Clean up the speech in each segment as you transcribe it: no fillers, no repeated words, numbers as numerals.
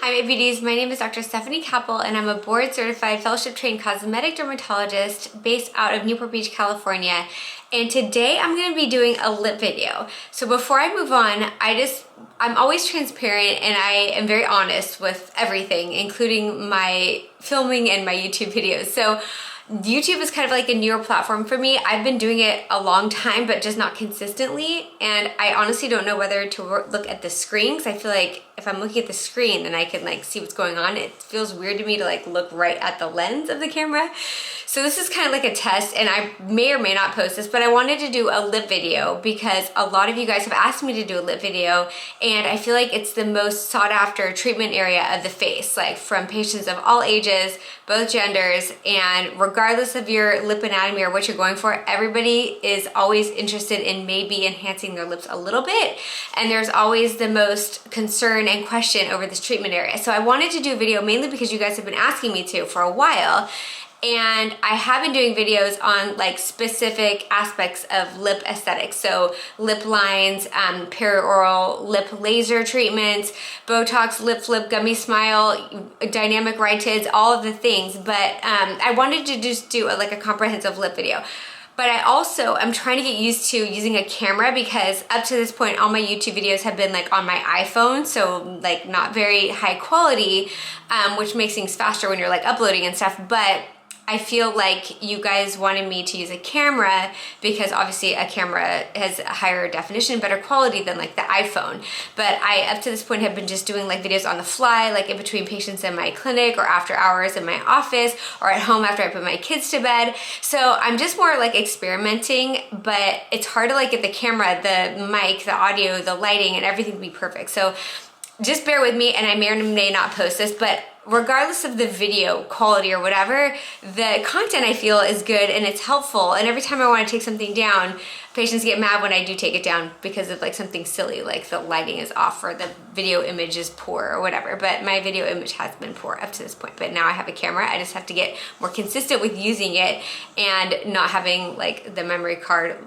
Hi my beauties, my name is Dr. Stefani Kappel and I'm a board certified fellowship trained cosmetic dermatologist based out of Newport Beach, California. And today I'm going to be doing a lip video. So before I move on, I'm always transparent and I am very honest with everything, including my filming and my YouTube videos. So YouTube is kind of like a newer platform for me. I've been doing it a long time, but just not consistently. And I honestly don't know whether to look at the screen, because I feel like if I'm looking at the screen, then I can like see what's going on. It feels weird to me to like look right at the lens of the camera. So this is kind of like a test, and I may or may not post this, but I wanted to do a lip video because a lot of you guys have asked me to do a lip video, and I feel like it's the most sought after treatment area of the face, like from patients of all ages, both genders, and regardless of your lip anatomy or what you're going for, everybody is always interested in maybe enhancing their lips a little bit, and there's always the most concern and question over this treatment area. So I wanted to do a video mainly because you guys have been asking me to for a while, and I have been doing videos on like specific aspects of lip aesthetics. So lip lines, perioral lip laser treatments, Botox, lip flip, gummy smile, dynamic rhytids, all of the things. But I wanted to just do like a comprehensive lip video. But I also am trying to get used to using a camera, because up to this point, all my YouTube videos have been like on my iPhone, so like not very high quality, which makes things faster when you're like uploading and stuff. But I feel like you guys wanted me to use a camera because obviously a camera has a higher definition, better quality than like the iPhone. But I, up to this point, have been just doing like videos on the fly, like in between patients in my clinic or after hours in my office or at home after I put my kids to bed. So I'm just more like experimenting, but it's hard to like get the camera, the mic, the audio, the lighting, and everything to be perfect. So just bear with me, and I may or may not post this, but regardless of the video quality or whatever, the content I feel is good and it's helpful. And every time I want to take something down, patients get mad when I do take it down because of like something silly, like the lighting is off or the video image is poor or whatever. But my video image has been poor up to this point. But now I have a camera. I just have to get more consistent with using it and not having like the memory card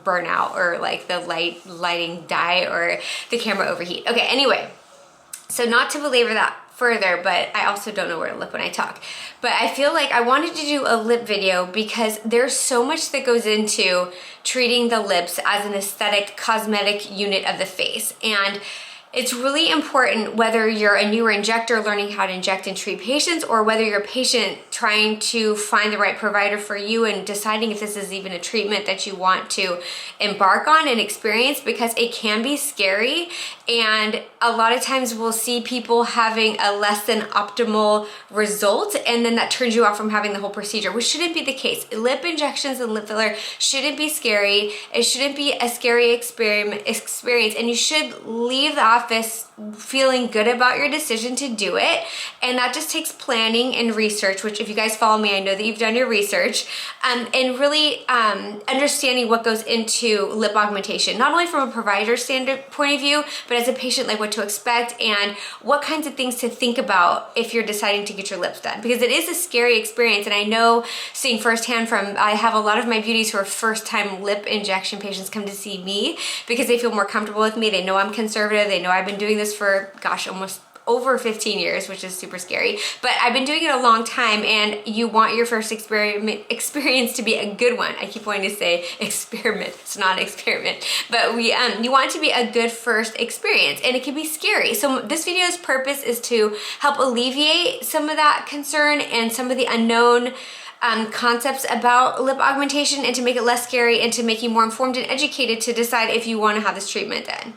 burn out or like the lighting die or the camera overheat. Okay, anyway, so not to belabor that further, but I also don't know where to look when I talk. But I feel like I wanted to do a lip video because there's so much that goes into treating the lips as an aesthetic cosmetic unit of the face. And it's really important whether you're a newer injector learning how to inject and treat patients, or whether you're a patient trying to find the right provider for you and deciding if this is even a treatment that you want to embark on and experience, because it can be scary. And a lot of times we'll see people having a less than optimal result, and then that turns you off from having the whole procedure, which shouldn't be the case. Lip injections and lip filler shouldn't be scary. It shouldn't be a scary experience, and you should leave the office feeling good about your decision to do it. And that just takes planning and research, which if you guys follow me, I know that you've done your research, and really understanding what goes into lip augmentation, not only from a provider standard point of view, but as a patient, like what to expect and what kinds of things to think about if you're deciding to get your lips done, because it is a scary experience. And I know, seeing firsthand from, I have a lot of my beauties who are first time lip injection patients come to see me because they feel more comfortable with me. They know I'm conservative. They know I've been doing this for, gosh, almost over 15 years, which is super scary. But I've been doing it a long time, and you want your first experience to be a good one. I keep wanting to say experiment. It's not an experiment. But you want it to be a good first experience, and it can be scary. So this video's purpose is to help alleviate some of that concern and some of the unknown concepts about lip augmentation, and to make it less scary and to make you more informed and educated to decide if you want to have this treatment done.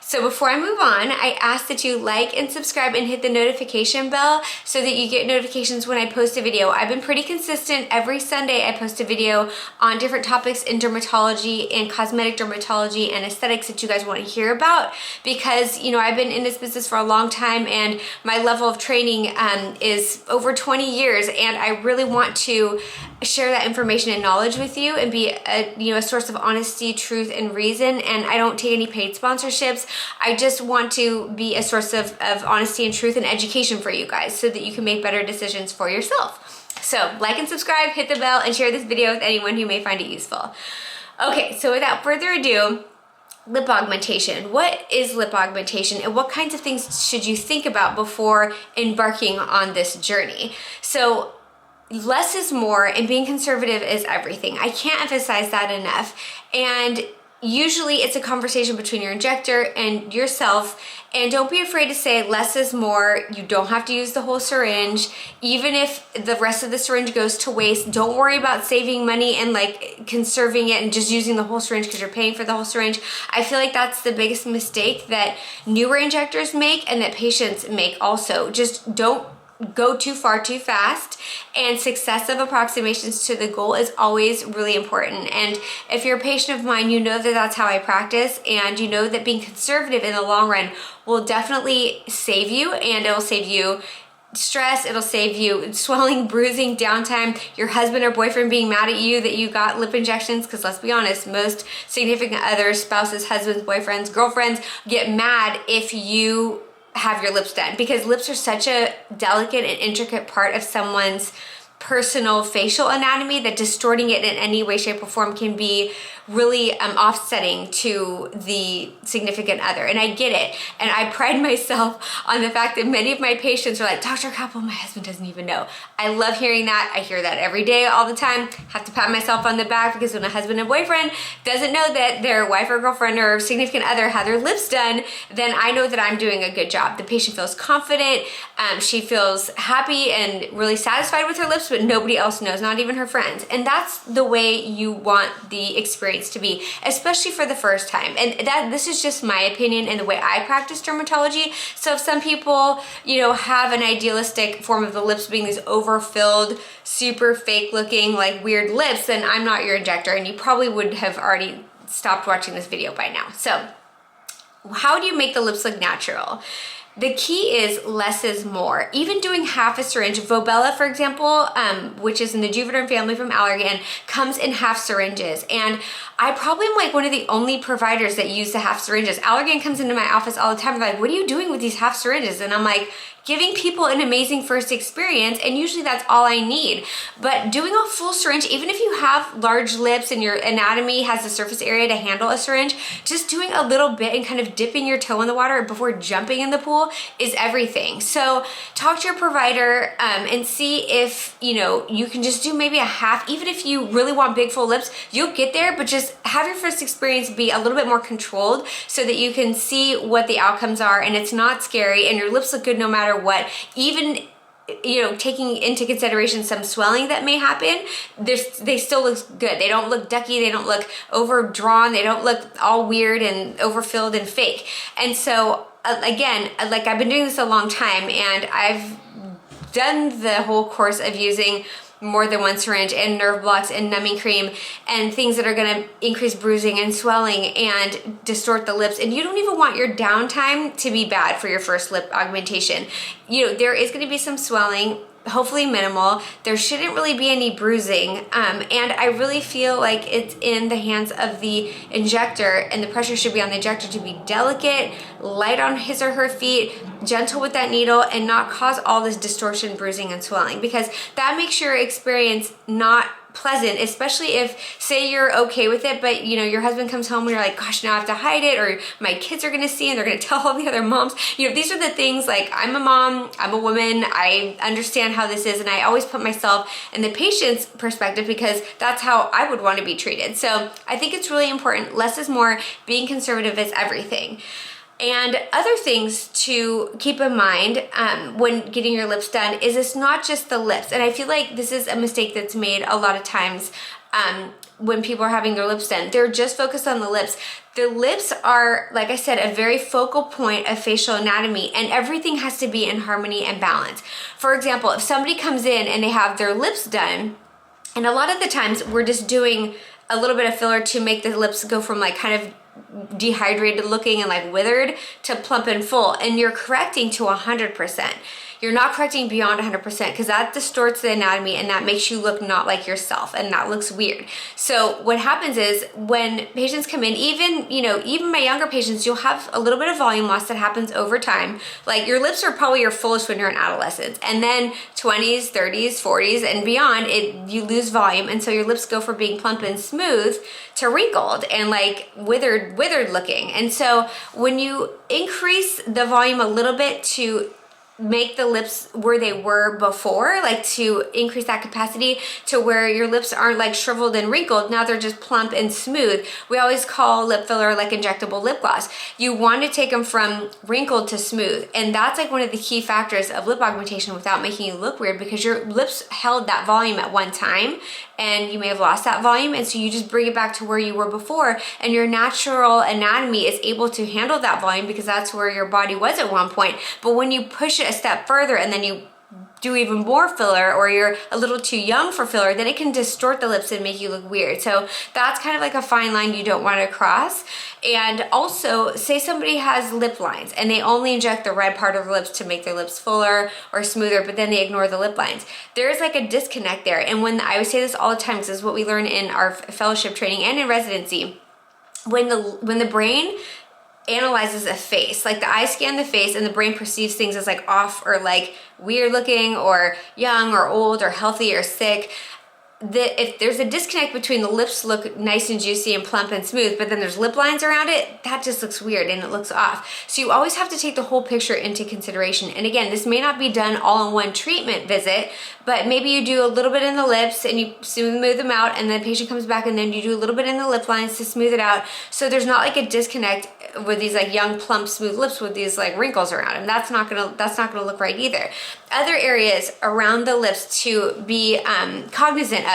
So before I move on, I ask that you like and subscribe and hit the notification bell so that you get notifications when I post a video. I've been pretty consistent. Every Sunday I post a video on different topics in dermatology and cosmetic dermatology and aesthetics that you guys want to hear about, because, you know, I've been in this business for a long time and my level of training is over 20 years, and I really want to share that information and knowledge with you and be a source of honesty, truth, and reason. And I don't take any paid sponsorships. I just want to be a source of honesty and truth and education for you guys so that you can make better decisions for yourself. So like and subscribe, hit the bell, and share this video with anyone who may find it useful. Okay, so without further ado, lip augmentation. What is lip augmentation and what kinds of things should you think about before embarking on this journey? So less is more and being conservative is everything. I can't emphasize that enough. And usually it's a conversation between your injector and yourself, and don't be afraid to say less is more. You don't have to use the whole syringe. Even if the rest of the syringe goes to waste, don't worry about saving money and like conserving it and just using the whole syringe because you're paying for the whole syringe. I feel like that's the biggest mistake that newer injectors make and that patients make also. Just don't go too far too fast, and successive approximations to the goal is always really important. And if you're a patient of mine, you know that that's how I practice, and you know that being conservative in the long run will definitely save you, and it'll save you stress, it'll save you swelling, bruising, downtime, your husband or boyfriend being mad at you that you got lip injections, because let's be honest, most significant others, spouses, husbands, boyfriends, girlfriends get mad if you have your lips done, because lips are such a delicate and intricate part of someone's personal facial anatomy that distorting it in any way, shape, or form can be really offsetting to the significant other. And I get it. And I pride myself on the fact that many of my patients are like, Dr. Kappel, my husband doesn't even know. I love hearing that. I hear that every day, all the time. Have to pat myself on the back, because when a husband and boyfriend doesn't know that their wife or girlfriend or significant other had their lips done, then I know that I'm doing a good job. The patient feels confident. She feels happy and really satisfied with her lips, but nobody else knows, not even her friends. And that's the way you want the experience to be, especially for the first time. And this is just my opinion and the way I practice dermatology. So if some people, you know, have an idealistic form of the lips being these overfilled, super fake looking, like weird lips, then I'm not your injector, and you probably would have already stopped watching this video by now. So how do you make the lips look natural? The key is less is more. Even doing half a syringe, Vobella, for example, which is in the Juvederm family from Allergan, comes in half syringes. And I probably am like one of the only providers that use the half syringes. Allergan comes into my office all the time. They're like, what are you doing with these half syringes? And I'm like, giving people an amazing first experience, and usually that's all I need. But doing a full syringe, even if you have large lips and your anatomy has the surface area to handle a syringe, just doing a little bit and kind of dipping your toe in the water before jumping in the pool is everything. So talk to your provider and see if, you know, you can just do maybe a half. Even if you really want big full lips, you'll get there, but just have your first experience be a little bit more controlled so that you can see what the outcomes are and it's not scary and your lips look good no matter what. Even, you know, taking into consideration some swelling that may happen, they still look good. They don't look ducky, they don't look overdrawn, they don't look all weird and overfilled and fake. And so again, like I've been doing this a long time, and I've done the whole course of using more than one syringe and nerve blocks and numbing cream and things that are gonna increase bruising and swelling and distort the lips. And you don't even want your downtime to be bad for your first lip augmentation. You know, there is gonna be some swelling, hopefully minimal. There shouldn't really be any bruising. And I really feel like it's in the hands of the injector, and the pressure should be on the injector to be delicate, light on his or her feet, gentle with that needle, and not cause all this distortion, bruising, and swelling, because that makes your experience not pleasant, especially if, say, you're okay with it, but you know, your husband comes home and you're like, gosh, now I have to hide it, or my kids are gonna see and they're gonna tell all the other moms. You know, these are the things, like, I'm a mom, I'm a woman, I understand how this is, and I always put myself in the patient's perspective because that's how I would want to be treated. So I think it's really important. Less is more. Being conservative is everything. And other things to keep in mind when getting your lips done is it's not just the lips. And I feel like this is a mistake that's made a lot of times when people are having their lips done. They're just focused on the lips. The lips are, like I said, a very focal point of facial anatomy, and everything has to be in harmony and balance. For example, if somebody comes in and they have their lips done, and a lot of the times we're just doing a little bit of filler to make the lips go from like kind of dehydrated looking and like withered to plump and full, and you're correcting to 100%. You're not correcting beyond 100% because that distorts the anatomy and that makes you look not like yourself, and that looks weird. So what happens is when patients come in, even my younger patients, you'll have a little bit of volume loss that happens over time. Like your lips are probably your fullest when you're in adolescence, and then 20s, 30s, 40s, and beyond, you lose volume, and so your lips go from being plump and smooth to wrinkled and like withered looking. And so when you increase the volume a little bit to make the lips where they were before, like to increase that capacity to where your lips aren't like shriveled and wrinkled, now they're just plump and smooth. We always call lip filler like injectable lip gloss. You want to take them from wrinkled to smooth, and that's like one of the key factors of lip augmentation without making you look weird, because your lips held that volume at one time and you may have lost that volume, and so you just bring it back to where you were before, and your natural anatomy is able to handle that volume because that's where your body was at one point. But when you push it a step further and then you do even more filler, or you're a little too young for filler, then it can distort the lips and make you look weird. So that's kind of like a fine line you don't want to cross. And also, say somebody has lip lines and they only inject the red part of the lips to make their lips fuller or smoother, but then they ignore the lip lines. There's like a disconnect there. And when I would say this all the time, because this is what we learn in our fellowship training and in residency, when the brain analyzes a face, like the eye scan the face and the brain perceives things as like off or like weird looking or young or old or healthy or sick, if there's a disconnect between the lips look nice and juicy and plump and smooth, but then there's lip lines around it, that just looks weird and it looks off. So you always have to take the whole picture into consideration. And again, this may not be done all in one treatment visit, but maybe you do a little bit in the lips and you smooth them out, and then the patient comes back and then you do a little bit in the lip lines to smooth it out. So there's not like a disconnect with these like young, plump, smooth lips with these like wrinkles around them. That's not gonna look right either. Other areas around the lips to be cognizant of,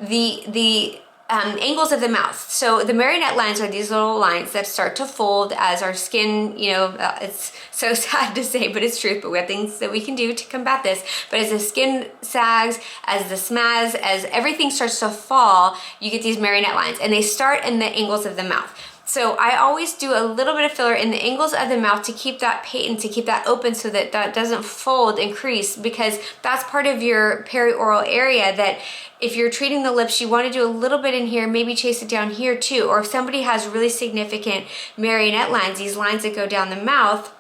the angles of the mouth. So the marionette lines are these little lines that start to fold as our skin, it's so sad to say, but it's truth, but we have things that we can do to combat this. But as the skin sags, as the smaz, as everything starts to fall, you get these marionette lines, and they start in the angles of the mouth. So I always do a little bit of filler in the angles of the mouth to keep that patent, to keep that open so that that doesn't fold and crease, because that's part of your perioral area that if you're treating the lips, you want to do a little bit in here, maybe chase it down here too. Or if somebody has really significant marionette lines, these lines that go down the mouth,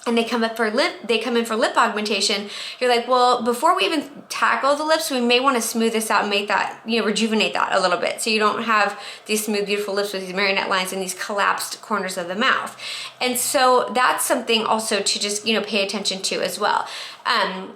and they come in for lip augmentation, you're like, well, before we even tackle the lips, we may want to smooth this out and make that, rejuvenate that a little bit, so you don't have these smooth, beautiful lips with these marionette lines and these collapsed corners of the mouth. And so that's something also to just, pay attention to as well.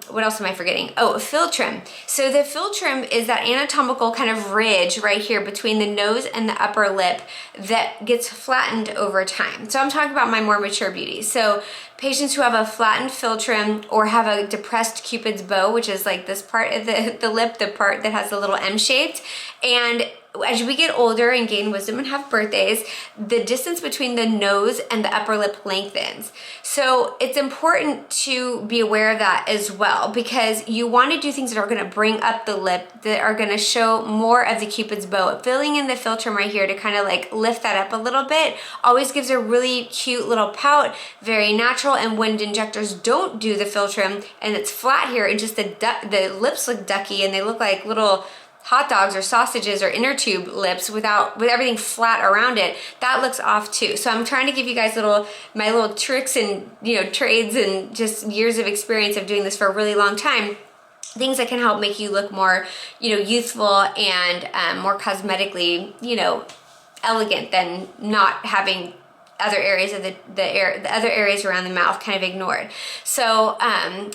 What else am I forgetting? Oh, fill trim. So the fill trim is that anatomical kind of ridge right here between the nose and the upper lip that gets flattened over time. So I'm talking about my more mature beauties. So patients who have a flattened fill trim or have a depressed Cupid's bow, which is like this part of the lip, the part that has the little M shaped. And as we get older and gain wisdom and have birthdays, the distance between the nose and the upper lip lengthens. So it's important to be aware of that as well, because you want to do things that are going to bring up the lip, that are going to show more of the Cupid's bow. Filling in the fill trim right here to kind of like lift that up a little bit always gives a really cute little pout, very natural. And when injectors don't do the fill trim and it's flat here and just the lips look ducky and they look like little hot dogs or sausages or inner tube lips with everything flat around it, that looks off too. So I'm trying to give you guys my little tricks and trades and just years of experience of doing this for a really long time, things that can help make you look more youthful and more cosmetically elegant than not having other areas of the other areas around the mouth kind of ignored. So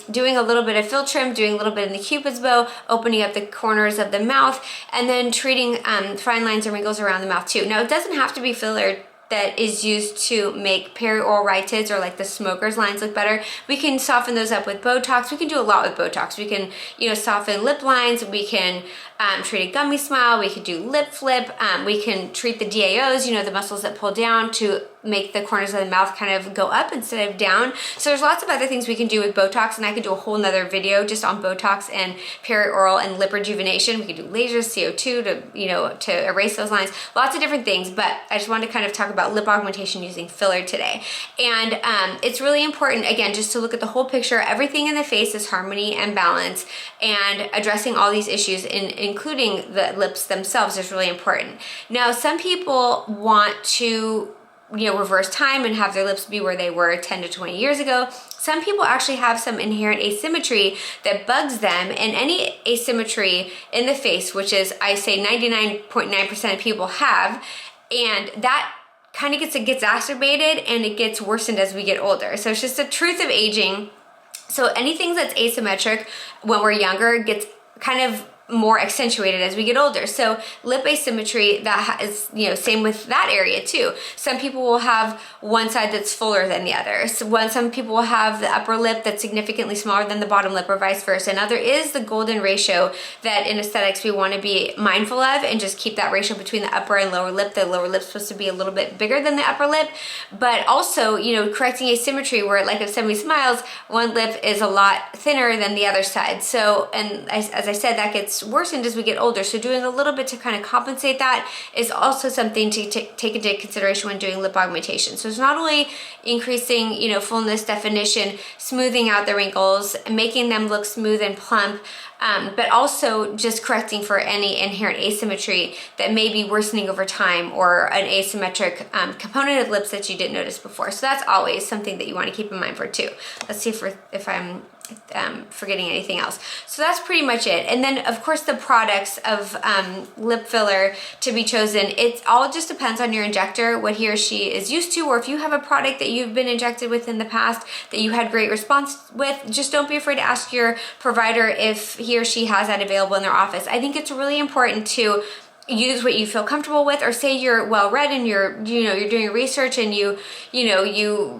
doing a little bit of fill trim, doing a little bit in the Cupid's bow, opening up the corners of the mouth, and then treating fine lines and wrinkles around the mouth too. Now it doesn't have to be filler that is used to make perioral rhytids or like the smoker's lines look better. We can soften those up with Botox. We can do a lot with Botox. We can, soften lip lines. We can treat a gummy smile, we could do lip flip, we can treat the DAOs, you know, the muscles that pull down to make the corners of the mouth kind of go up instead of down. So there's lots of other things we can do with Botox, and I could do a whole nother video just on Botox and perioral and lip rejuvenation. We could do lasers, CO2 to, you know, to erase those lines, lots of different things, but I just wanted to kind of talk about lip augmentation using filler today. And it's really important, again, just to look at the whole picture. Everything in the face is harmony and balance, and addressing all these issues, including the lips themselves, is really important. Now, some people want to, you know, reverse time and have their lips be where they were 10 to 20 years ago. Some people actually have some inherent asymmetry that bugs them, and any asymmetry in the face, which is, I say 99.9% of people have, and that kind of gets exacerbated and it gets worsened as we get older. So it's just the truth of aging. So anything that's asymmetric when we're younger gets kind of more accentuated as we get older. So lip asymmetry, that is, you know, same with that area too. Some people will have one side that's fuller than the other. So some people will have the upper lip that's significantly smaller than the bottom lip, or vice versa. Now there is the golden ratio that in aesthetics we want to be mindful of, and just keep that ratio between the upper and lower lip. The lower lip's supposed to be a little bit bigger than the upper lip, but also, you know, correcting asymmetry where, like, if somebody smiles, one lip is a lot thinner than the other side. So, and as I said, that gets worsened as we get older. So doing a little bit to kind of compensate that is also something to take into consideration when doing lip augmentation. So it's not only increasing, you know, fullness, definition, smoothing out the wrinkles, making them look smooth and plump, but also just correcting for any inherent asymmetry that may be worsening over time, or an asymmetric component of lips that you didn't notice before. So that's always something that you want to keep in mind for too. Let's see if I'm forgetting anything else. So that's pretty much it. And then of course the products of lip filler to be chosen, it all just depends on your injector, what he or she is used to, or if you have a product that you've been injected with in the past that you had great response with, just don't be afraid to ask your provider if he or she has that available in their office. I think it's really important to use what you feel comfortable with, or say you're well read and you're doing research and you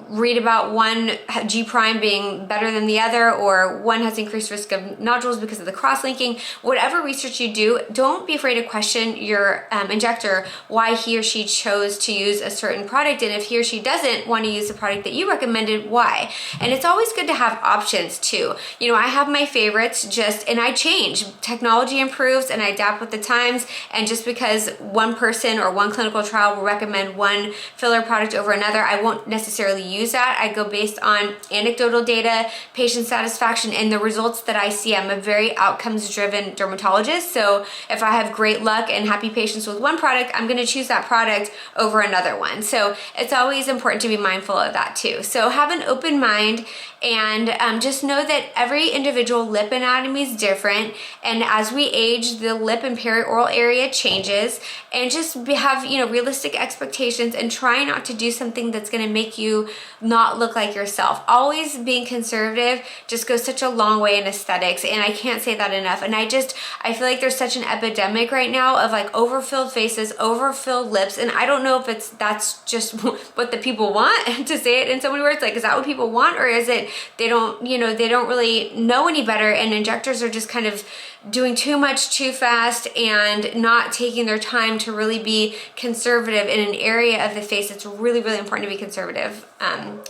read about one G prime being better than the other, or one has increased risk of nodules because of the cross-linking. Whatever research you do, don't be afraid to question your injector why he or she chose to use a certain product, and if he or she doesn't want to use the product that you recommended, why. And it's always good to have options too. You know, I have my favorites, and I change. Technology improves and I adapt with the times, and just because one person or one clinical trial will recommend one filler product over another, I won't necessarily use that. I go based on anecdotal data, patient satisfaction, and the results that I see. I'm a very outcomes-driven dermatologist, so if I have great luck and happy patients with one product, I'm gonna choose that product over another one. So it's always important to be mindful of that too. So have an open mind, and just know that every individual lip anatomy is different, and as we age, the lip and perioral area changes, and just have, you know, realistic expectations, and try not to do something that's going to make you not look like yourself. Always being conservative just goes such a long way in aesthetics, and I can't say that enough. And I feel like there's such an epidemic right now of like overfilled faces, overfilled lips, and I don't know if that's just what the people want, to say it in so many words. Like, is that what people want, or is it they don't really know any better, and injectors are just kind of doing too much too fast and not taking their time to really be conservative in an area of the face that's really, really important to be conservative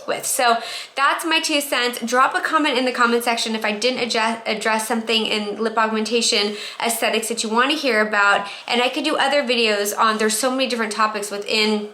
with. So that's my 2 cents. Drop a comment in the comment section if I didn't address something in lip augmentation aesthetics that you want to hear about, and I could do other videos on, there's so many different topics within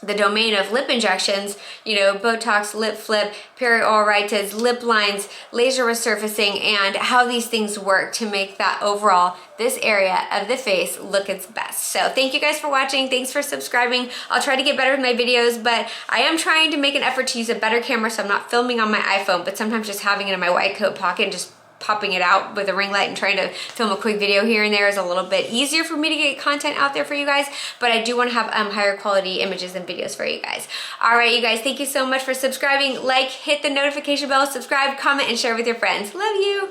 the domain of lip injections, you know, Botox, lip flip, perioral rhytids, lip lines, laser resurfacing, and how these things work to make that overall, this area of the face, look its best. So thank you guys for watching. Thanks for subscribing. I'll try to get better with my videos, but I am trying to make an effort to use a better camera, so I'm not filming on my iPhone, but sometimes just having it in my white coat pocket and just popping it out with a ring light and trying to film a quick video here and there is a little bit easier for me to get content out there for you guys, but I do want to have higher quality images and videos for you guys. All right, you guys, thank you so much for subscribing. Like, hit the notification bell, subscribe, comment, and share with your friends. Love you.